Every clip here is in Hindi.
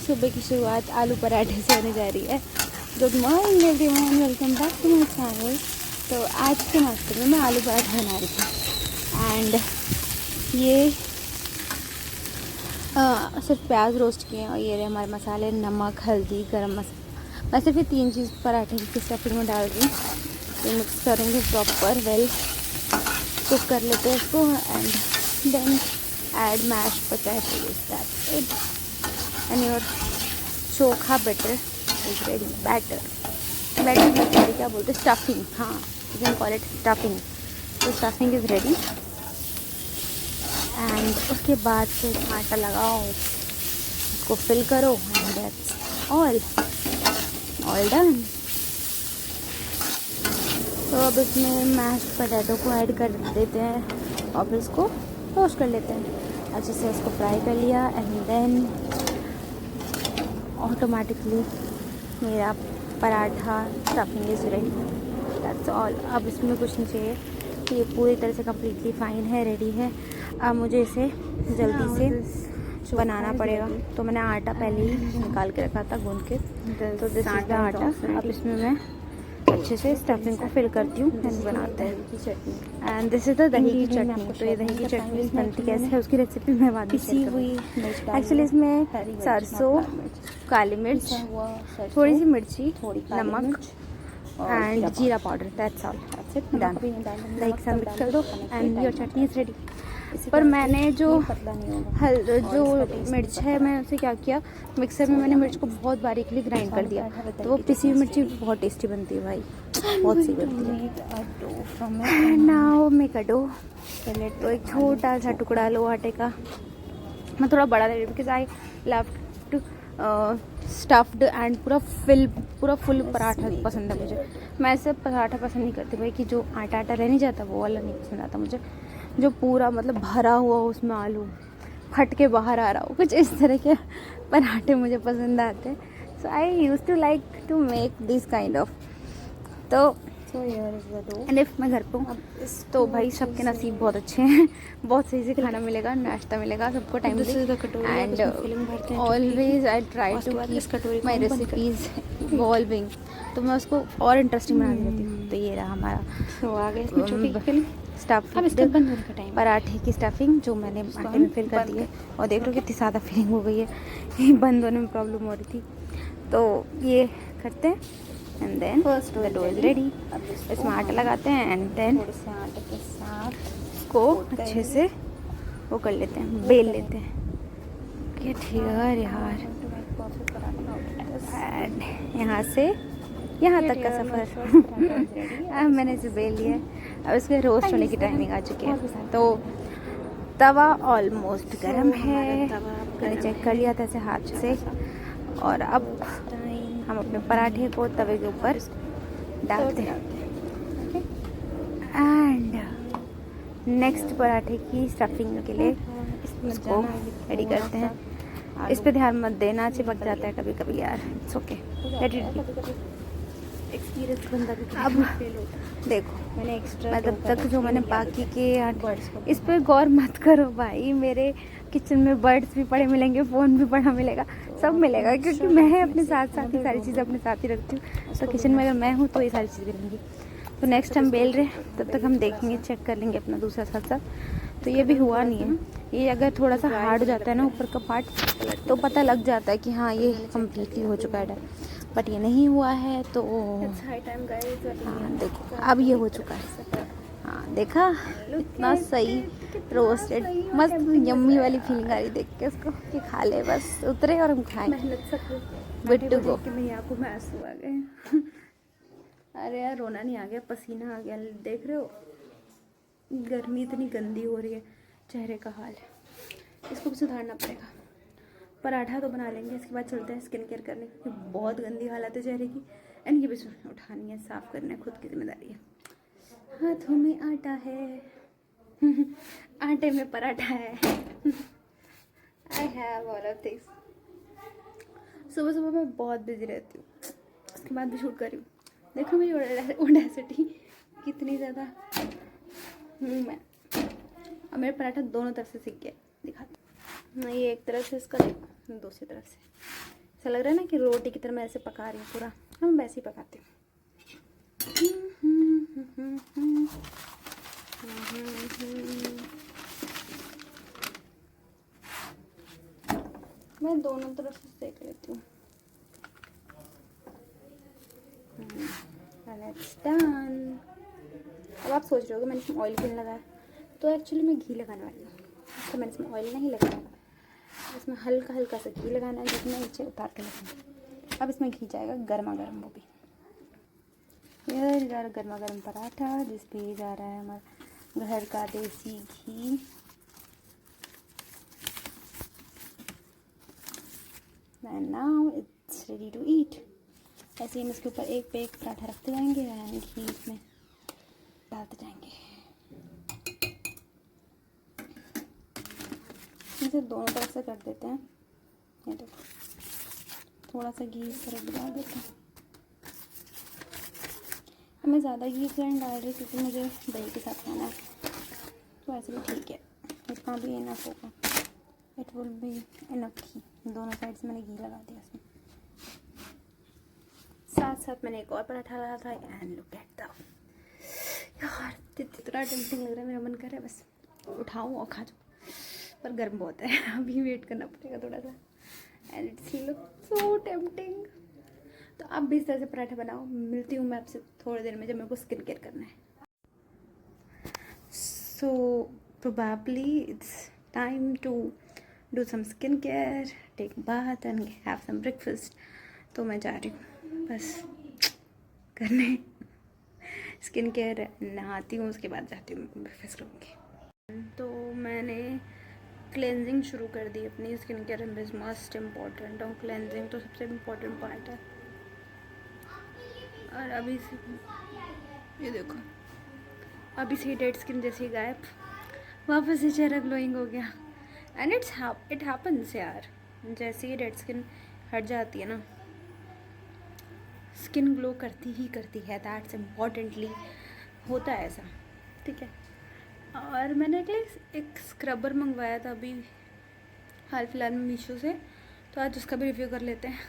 सुबह की शुरुआत आलू पराठे से होने जा रही है। Good morning everyone, welcome back to my channel. तो आज के नाश्ते में मैं आलू पराठा बना रही थी एंड ये सिर्फ प्याज रोस्ट किए हैं और ये रहे हमारे मसाले, नमक, हल्दी, गरम मसाला। मैं सिर्फ ये 3 चीज़ पराठे की स्टफिंग में डाल रही हूँ। तो मिक्स करेंगे प्रॉपर, वेल कुक कर लेते हैं इसको and then add mash potatoes, that's it and your chokha batter is ready. Batter क्या बोलते हैं, स्टफिंग, हाँ you can call it stuffing. तो स्टफिंग इज़ रेडी एंड उसके बाद फिर आटा लगाओ, उसको फिल करो एंड दैट्स ऑल डन। तो अब इसमें मैश्ड पोटैटो को ऐड कर देते हैं और फिर इसको रोस्ट कर लेते हैं। अच्छे से इसको फ्राई कर लिया एंड देन ऑटोमेटिकली मेरा paratha stuffing is ready, that's all. अब इसमें कुछ नहीं चाहिए, ये पूरी तरह से कम्प्लीटली फाइन है, रेडी है। अब मुझे इसे जल्दी से बनाना पड़ेगा। तो मैंने आटा पहले ही निकाल के रखा था गूंद के, तो दिस इज द आटा। अब इसमें मैं अच्छे से स्टफिंग को फिल करती हूँ एंड बनाते हैं। एंड दिस इज द दही की चटनी। तो ये दही की चटनी बनती कैसे है उसकी रेसिपी मैं बाद में शेयर करूँगी। एक्चुअली इसमें सरसों, काली मिर्च, थोड़ी सी मिर्ची, नमक एंड जीरा पाउडर, दैट्स ऑल, डन। दही के साथ मिक्स कर दो and your chutney is ready. पर मैंने जो मिर्च है, मैं उसे क्या किया, मिक्सर में मैंने मिर्च को बहुत बारीकली ग्राइंड कर दिया। तो वो पिसी हुई मिर्ची बहुत टेस्टी बनती है भाई, बहुत सी बनती है। Now make a dough. तो एक छोटा सा टुकड़ा लो आटे का, मैं थोड़ा बड़ा ले रही हूँ because I love to stuffed and पूरा फुल पराठा पसंद है मुझे। मैं ऐसे पराठा पसंद नहीं करती भाई कि जो आटा आटा रह नहीं जाता, वो वाला नहीं पसंद आता मुझे। जो पूरा मतलब भरा हुआ हो, उसमें आलू फट के बाहर आ रहा हो, कुछ इस तरह के पराठे मुझे पसंद आते हैं। So I use to like to make this kind of. तो एंड इफ मैं घर पे हूँ तो भाई सबके नसीब बहुत अच्छे हैं, बहुत सही से खाना मिलेगा, नाश्ता मिलेगा सबको टाइम से। And always I try to keep my recipes evolving, तो मैं उसको और इंटरेस्टिंग बना देती हूँ। तो ये रहा हमारा स्टफिंग पराठे की स्टफिंग जो मैंने आटे में फिल कर दी है। और देख लो कितनी ज़्यादा फिलिंग हो गई है, ये बंद होने में प्रॉब्लम हो रही थी। तो ये करते हैं and then the dough is ready. इसमें आटा लगाते हैं एंड देन आटे के साथ इसको अच्छे से वो कर लेते हैं, बेल लेते हैं। क्या ठीक है यार। एंड यहाँ से यहाँ तक का सफ़र अब मैंने इसे बेल लिया है। अब इसके रोस्ट होने की टाइमिंग आ चुकी है। तो तवा ऑलमोस्ट गर्म है, मैंने चेक कर लिया था ऐसे हाथ से। और अब हम अपने पराठे को तवे के ऊपर डालते हैं एंड नेक्स्ट पराठे की स्टफिंग के लिए इसको रेडी करते हैं। इस पे ध्यान मत देना, चिपक जाता है कभी कभी यार, it's okay, let it be. Experience बंदा भी अब देखो मैंने एक्स्ट्रा मतलब तक जो मैंने बाकी के इस पर गौर मत करो भाई। मेरे किचन में बर्ड्स भी पड़े मिलेंगे, फ़ोन भी पड़ा मिलेगा, सब मिलेगा, क्योंकि मैं अपने साथ साथ ही सारी चीज़ें अपने साथ ही रखती हूँ। तो किचन में अगर मैं हूँ तो ये सारी चीज़ें रहेंगी। तो नेक्स्ट टाइम बेल रहे तब तक हम देखेंगे, चेक कर लेंगे अपना दूसरा साथ। तो ये भी हुआ नहीं है, ये अगर थोड़ा सा हार्ड हो जाता है ना ऊपर का पार्ट, तो पता लग जाता है कि हाँ ये कम्प्लीटली हो चुका है, बट ये नहीं हुआ है। तो हाँ देखो अब ये हो चुका है, हाँ देखा इतना सही रोस्टेड, मस्त यम्मी वाली फीलिंग आ रही देख के उसको कि खा ले, बस उतरे और हम खाएं। बिट्टू को मेरी आंखों में आंसू आ गए। अरे यार रोना नहीं आ गया, पसीना आ गया, देख रहे हो गर्मी इतनी गंदी हो रही है, चेहरे का हाल है, इसको भी सुधारना पड़ेगा। पराठा तो बना लेंगे, इसके बाद चलते हैं स्किन केयर करने, क्योंकि बहुत गंदी हालत है चेहरे की एंड ये भी उठानी है, साफ़ करना है, खुद की जिम्मेदारी है। हाथों में आटा है आटे में पराठा है। I have all of things. सुबह सुबह मैं बहुत बिजी रहती हूँ, उसके बाद भी शूट कर रही हूँ। देखो मेरी ऑडेसिटी कितनी ज़्यादा हूँ मैं। अब मेरा पराठा दोनों तरफ से सीख गया, दिखाती हूँ। मैं ये एक तरफ से इसका देखो, दूसरी तरफ से ऐसा लग रहा है ना कि रोटी की तरह मैं ऐसे पका रही हूँ पूरा। हम वैसे ही पकाते हैं। मैं दोनों तरफ से सेक लेती हूँ। It's done. अब आप सोच रहे हो कि मैंने इसमें ऑयल क्यों लगाया, तो एक्चुअली मैं घी लगाने वाली हूँ, तो मैंने इसमें ऑयल नहीं लगाया। इसमें हल्का हल्का सा घी लगाना है, जितना नीचे उतार के लगाना। अब इसमें घी जाएगा गर्मा गर्म, वो भी ये जा रहा गर्मा गर्म पराठा, जिस पे जा रहा है हमारा घर का देसी घी। And now it's ready to eat. ऐसे ही हम इसके ऊपर एक पे एक पराठा रखते जाएंगे एंड घी इसमें डालते जाएंगे। इसे दोनों तरफ से कर देते हैं। ये देखो, थोड़ा सा घी इस तरफ डाल देते हैं। मैं ज़्यादा घी इसलिए डाल रही क्योंकि मुझे दही के साथ खाना है, तो ऐसे भी ठीक है, इतना भी इनफ होगा। इट विल बी इनफ घी। दोनों साइड से मैंने घी लगा दिया इसमें। साथ साथ मैंने एक और पराठा लगाया था। एंड लुक एट द, यार इतना टेम्पटिंग लग रहा है, मेरा मन कर रहा है बस उठाऊँ और खा जाऊँ, पर गर्म बहुत है, अभी वेट करना पड़ेगा थोड़ा सा। And it's look so tempting. तो आप भी इस तरह से पराठा बनाओ। मिलती हूँ मैं आपसे थोड़ी देर में, जब मेरे को स्किन केयर करना है। So probably it's time to do some skin care, take bath and have some breakfast. तो मैं जा रही हूँ बस करने स्किन केयर, नहाती हूँ, उसके बाद जाती हूँ ब्रेकफास्ट करूँगी। तो मैंने क्लेंजिंग शुरू कर दी अपनी स्किन केयर में। मस्ट इम्पॉर्टेंट, और क्लेंजिंग तो सबसे इम्पॉर्टेंट पार्ट है। और अभी से ये देखो, अभी से डेड स्किन जैसी गायब, वापस से चेहरा ग्लोइंग हो गया। एंड इट हैपन्स यार, जैसे ही डेड स्किन हट जाती है ना, स्किन ग्लो करती ही करती है। दैट्स इम्पॉर्टेंटली होता है ऐसा, ठीक है। और मैंने एक स्क्रबर मंगवाया था अभी हाल फिलहाल में मीशो से, तो आज उसका भी रिव्यू कर लेते हैं,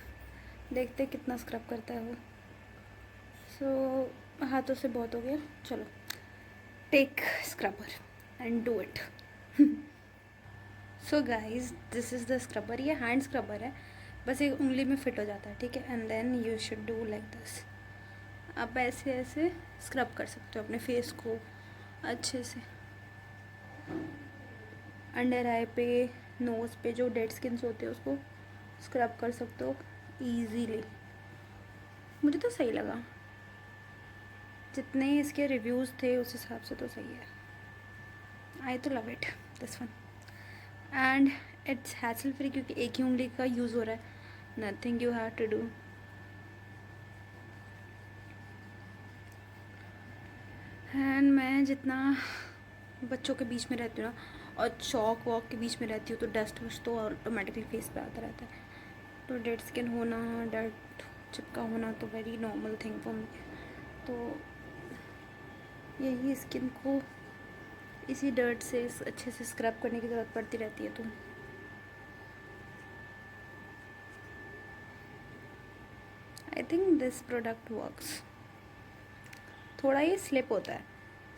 देखते हैं कितना स्क्रब करता है वो। सो हाथों से बहुत हो गया, चलो take scrubber and do it. So guys, this is the scrubber. ये हैंड स्क्रबर है, बस एक उंगली में फिट हो जाता है, ठीक है। And then you should do like this. आप ऐसे ऐसे स्क्रब कर सकते हो अपने फेस को अच्छे से, अंडर आई पे, नोज़ पे जो डेड स्किन्स होते हैं उसको स्क्रब कर सकते हो ईजीली। मुझे तो सही लगा, जितने इसके रिव्यूज़ थे उस हिसाब से तो सही है। आई तो love it this one. And it's hassle free, क्योंकि एक ही उंगली का यूज़ हो रहा है। Nothing you have to do. And मैं जितना बच्चों के बीच में रहती हूँ ना, और चौक वॉक के बीच में रहती हूँ, तो डस्ट वस्ट तो ऑटोमेटिकली फेस पे आता रहता है। तो डेड स्किन होना, डर्ट चिपका होना तो very normal thing for me. तो यही स्किन को इसी डर्ट से अच्छे से स्क्रब करने की ज़रूरत पड़ती रहती है। तो I think this product works. थोड़ा ये स्लिप होता है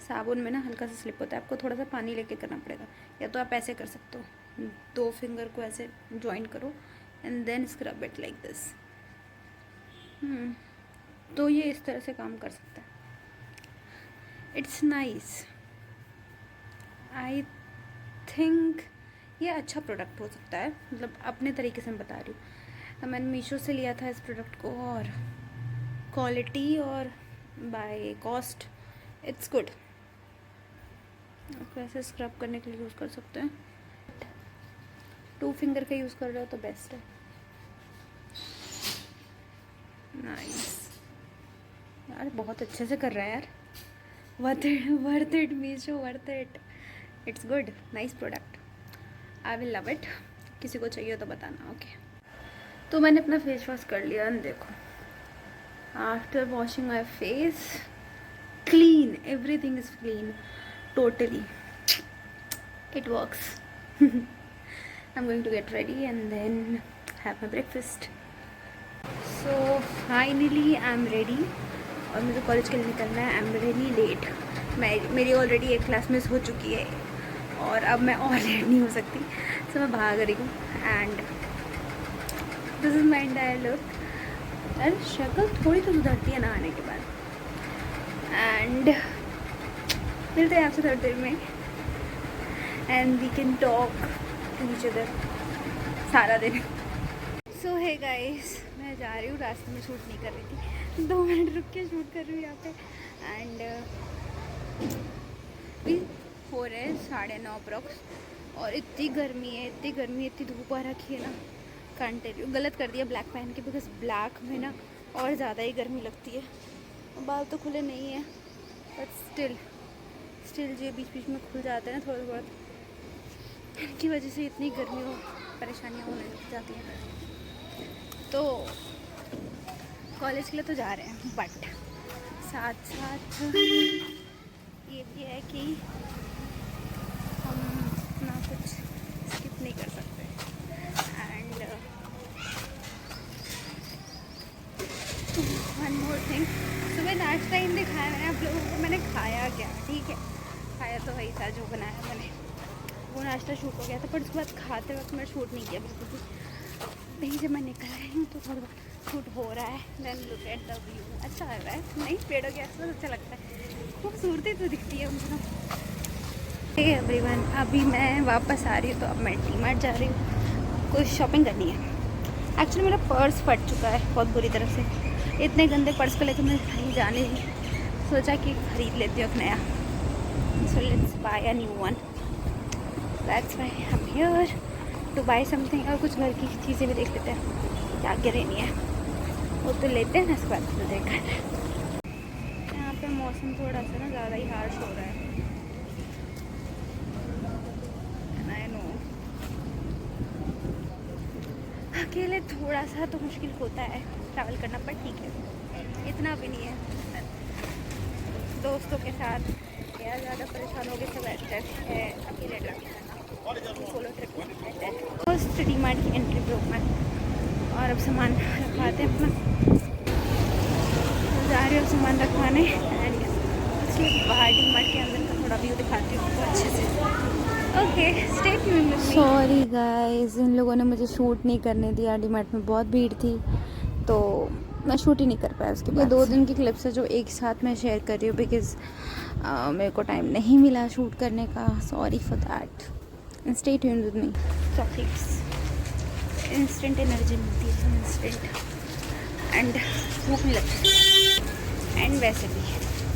साबुन में ना, हल्का सा स्लिप होता है, आपको थोड़ा सा पानी लेके करना पड़ेगा। या तो आप ऐसे कर सकते हो, 2 फिंगर को ऐसे जॉइन करो and then scrub it like this. तो ये इस तरह से काम कर सकता है। इट्स नाइस, आई थिंक ये अच्छा प्रोडक्ट हो सकता है, मतलब अपने तरीके से मैं बता रही हूँ। मैंने मीशो से लिया था इस प्रोडक्ट को, और क्वालिटी और बाय कॉस्ट इट्स गुड। आप ऐसे स्क्रब करने के लिए यूज़ कर सकते हैं। 2 फिंगर का यूज़ कर रहे हो तो बेस्ट है। नाइस यार, बहुत अच्छे से कर रहा है यार। Worth it Meesho, worth it. It's good, nice product, I will love it. किसी को चाहिए तो बताना, ओके। तो मैंने अपना फेस वॉश कर लिया, देखो after washing my face, clean, everything is clean totally. It works. I'm going to get ready and then have my breakfast. So finally I am ready और मुझे कॉलेज के लिए निकलना है। I am ready late. मेरी ऑलरेडी एक क्लास मिस हो चुकी है और अब मैं और लेट नहीं हो सकती, सो मैं भाग रही हूँ। And this is my entire look. यार शक्ल थोड़ी तो सुधरती है ना आने के बाद। एंड मिलते हैं आपसे थोड़ी देर में and we can talk to each other सारा दिन। सो है गाइस, मैं जा रही हूँ, रास्ते में शूट नहीं कर रही थी, 2 मिनट रुक के शूट कर रही हूँ यहाँ पे। एंड भी हो रहे हैं 9:30 अप्रॉक्स और इतनी गर्मी है, इतनी गर्मी, इतनी धूप आ रखी है ना, कांट टेल यू। गलत कर दिया ब्लैक पहन के, बिकॉज ब्लैक में ना और ज़्यादा ही गर्मी लगती है। बाल तो खुले नहीं है बट स्टिल जो बीच बीच में खुल जाते हैं ना थोड़ा बहुत, इनकी वजह से इतनी गर्मी और परेशानियाँ होने लग जाती हैं। तो कॉलेज के लिए तो जा रहे हैं, बट साथ साथ ये भी है कि हम ना कुछ स्किप नहीं कर सकते। एंड वन मोर थिंग, सुबह नाश्ता ही नहीं खाया मैंने आप लोगों को। मैंने खाया क्या, ठीक है, खाया तो वही था जो बनाया मैंने, वो नाश्ता शूट हो गया था। पर उसके बाद खाते वक्त मैं शूट नहीं किया बिल्कुल भी। नहीं, जब मैं निकल रही हूँ तो थोड़ा बहुत शूट हो रहा है। Then look at the view, अच्छा लग रहा है। नहीं, पेड़ों के आसपास अच्छा लगता है, खूबसूरती तो दिखती है मुझे। ठीक है एवरीवन, अभी मैं वापस आ रही हूँ, तो अब मैं डी-मार्ट जा रही हूँ, कुछ शॉपिंग करनी है। एक्चुअली मेरा पर्स फट चुका है बहुत बुरी तरह से। इतने गंदे पर्स को लेकर मैं कहीं जाने दी, सोचा कि खरीद लेती हूँ एक नया। So let's buy a new one, that's why I am here to buy something. और कुछ घर की चीज़ें भी देख लेते हैं, क्या क्या लेनी है वो तो लेते हैं, इसके बाद तो देखा है। यहाँ पे मौसम थोड़ा सा ना ज़्यादा ही हार्श हो रहा है। आई नो, अकेले थोड़ा सा तो मुश्किल होता है ट्रैवल करना, पर ठीक है, इतना भी नहीं है। दोस्तों के साथ या ज़्यादा परेशान हो गए तो बेटर है अकेले ट्रैवल करना, सोलो ट्रिप बेटर है। फर्स्ट डी-मार्ट की एंट्री पे हूँ मैं और अब सामान रखवाते हैं अपना। जा रही हूँ सामान रखवाने एंड उसके बाहर डी-मार्ट के अंदर का थोड़ा व्यू दिखाती हूँ आपको अच्छे से। Okay, stay tuned with me. Sorry guys, इन लोगों ने मुझे शूट नहीं करने दिया, डी-मार्ट में बहुत भीड़ थी तो मैं शूट ही नहीं कर पाया। उसके बाद 2 दिन की क्लिप्स है जो एक साथ मैं शेयर कर रही हूँ, बिकॉज मेरे को टाइम नहीं मिला शूट करने का। Sorry for that. Stay tuned with me. Chocolates instant energy मिलती है, इंस्टेंट, एंड भूख नहीं लगती। एंड वैसे भी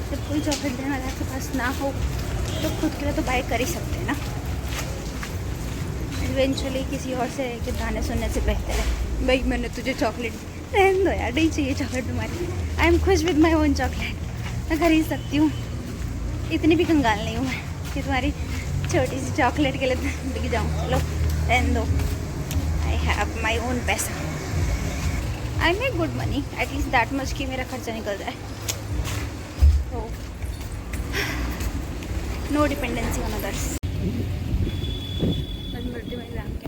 जब कोई चॉकलेट देने वाला आपके पास ना हो तो खुद के लिए तो बाय कर ही सकते हैं ना। इवेंचुअली किसी और से के गाने सुनने से बेहतर है भाई मैंने तुझे चॉकलेट, रहने दो यार, नहीं चाहिए चॉकलेट तुम्हारी। आई एम खुश विद माई ओन चॉकलेट, मैं खरीद सकती हूँ। इतनी भी कंगाल नहीं हूँ मैं कि तुम्हारी छोटी सी चॉकलेट के लिए बिक जाऊँ। चलो रहने दो, आई हैव माई ओन पैसा, I make good money, at least that much कि मेरा खर्चा निकल जाए। तो नो डिपेंडेंसी ऑन अदर्स। बस मिलती हूँ एग्जाम के